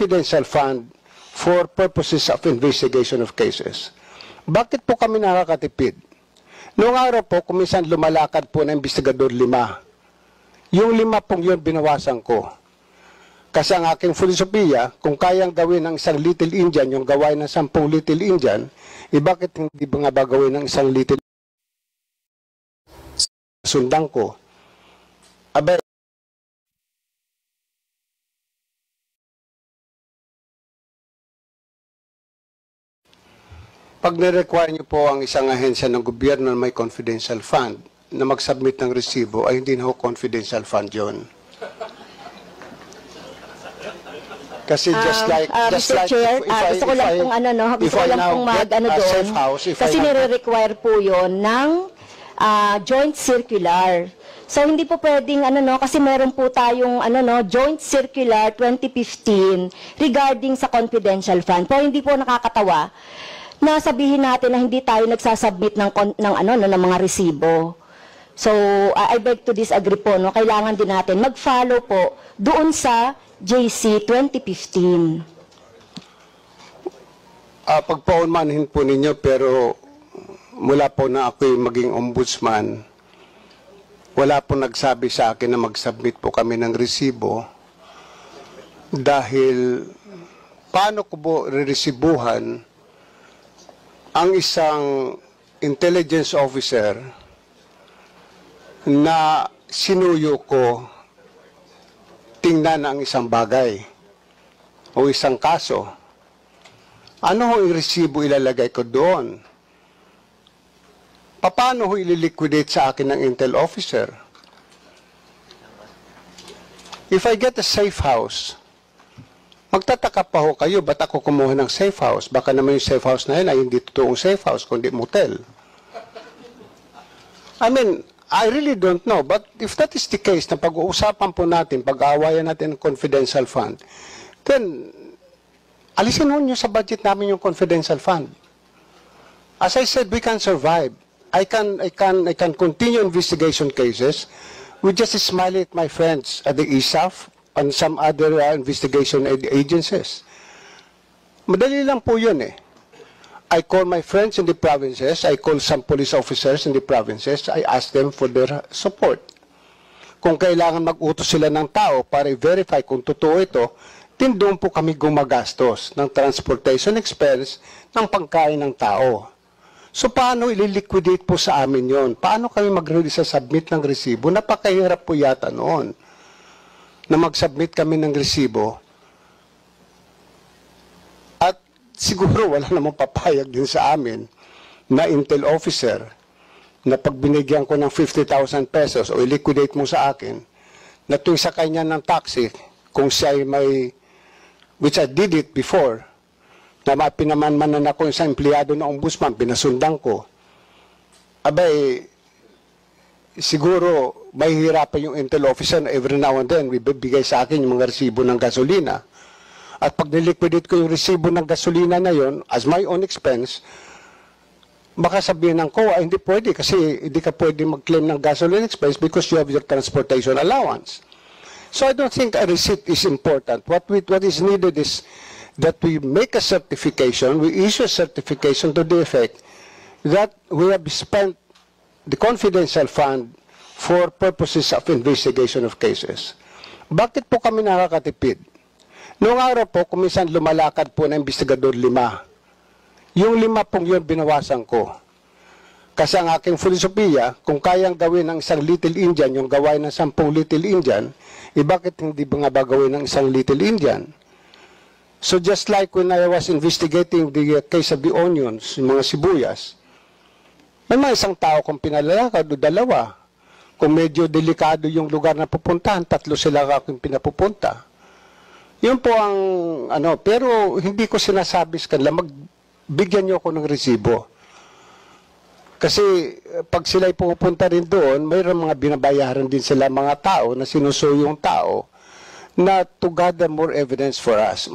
confidential fund for purposes of investigation of cases. Bakit po kami nakakatipid? Noong araw po, kuminsan lumalakad po na investigador 5. Yung 5 pong yun binawasan ko. Kasi ang aking filosofiya, kung kayang gawin ng isang Little Indian, yung gawain ng 10 Little Indian, bakit hindi ba nga ba gawin ng isang Little Sundan ko? Abay, pag nirequire niyo po ang isang ahensya ng gobyerno na may confidential fund na mag-submit ng resibo, ay hindi na ho confidential fund yun. Kasi just like Mr. Chair, gusto ko lang pong gusto ko lang pong doon, kasi nire-require po yun ng joint circular. So hindi po pwedeng kasi meron po tayong joint circular 2015 regarding sa confidential fund. Po hindi po nakakatawa na sabihin natin na hindi tayo nagsasubmit ng mga resibo. So I beg to disagree po, no. Kailangan din natin mag-follow po doon sa JC 2015. Pagpaunmanhin po ninyo, pero mula po na ako'y maging ombudsman, wala po nagsabi sa akin na mag-submit po kami ng resibo dahil paano ko po re-resibuhan ang isang intelligence officer na sinuyo ko tingnan ang isang bagay o isang kaso. Ano ho yung resibo ilalagay ko doon? Paano ho ililiquidate sa akin ng intel officer? If I get a safe house, magtataka pa ho kayo, ba't ako kumuha ng safe house? Baka naman yung safe house na yun ay hindi totoong safe house, kundi motel. I mean, I really don't know. But if that is the case, na pag-uusapan po natin, pag-aawayan natin ng confidential fund, then, alisin ho nyo sa budget namin yung confidential fund. As I said, we can survive. I can continue investigation cases. We just smile at my friends at the ISAF and some other investigation agencies. Madali lang po yun eh. I call my friends in the provinces, I call some police officers in the provinces, I ask them for their support. Kung kailangan mag-utos sila ng tao para i-verify kung totoo ito, din doon po kami gumagastos ng transportation expense ng pagkain ng tao. So paano ililiquidate po sa amin yon? Paano kami mag-submit ng resibo? Napakahirap po yata noon na mag-submit kami ng resibo. At siguro wala namang papayag din sa amin na intel officer na pag binigyan ko ng 50,000 pesos o i-liquidate mo sa akin, na tuwing sakay niya ng taxi, kung siya ay may, which I did it before, na pinamanmanan ako sa empleyado ng ombudsman, pinasundan ko, abay, siguro may hirapan yung intel officer na every now and then bibigay sa akin yung mga resibo ng gasolina. At pag niliquidate ko yung resibo ng gasolina na yon as my own expense, baka sabihin ng COA, hindi pwede kasi hindi ka pwede mag-claim ng gasoline expense because you have your transportation allowance. So I don't think a receipt is important. What is needed is that we make a certification, we issue a certification to the effect that we have spent the confidential fund for purposes of investigation of cases. Bakit po kami nakakatipid? Noong araw po, kuminsan lumalakad po na investigador 5. Yung 5 pong yun binawasan ko. Kasi ang aking filosofiya, kung kayang gawin ng isang Little Indian, yung gawain ng 10 Little Indian, bakit hindi ba nga ba gawin ng isang Little Indian? So just like when I was investigating the case of the onions, yung mga sibuyas, may mga isang tao kung pinalalakad o 2. Kung medyo delikado yung lugar na pupuntahan, 3 sila akong pinapupunta. Yun po ang pero hindi ko sinasabi sa kanila, magbigyan nyo ako ng resibo. Kasi pag sila'y pupunta rin doon, mayroon mga binabayaran din sila mga tao na sinusuyo yung tao na to gather more evidence for us.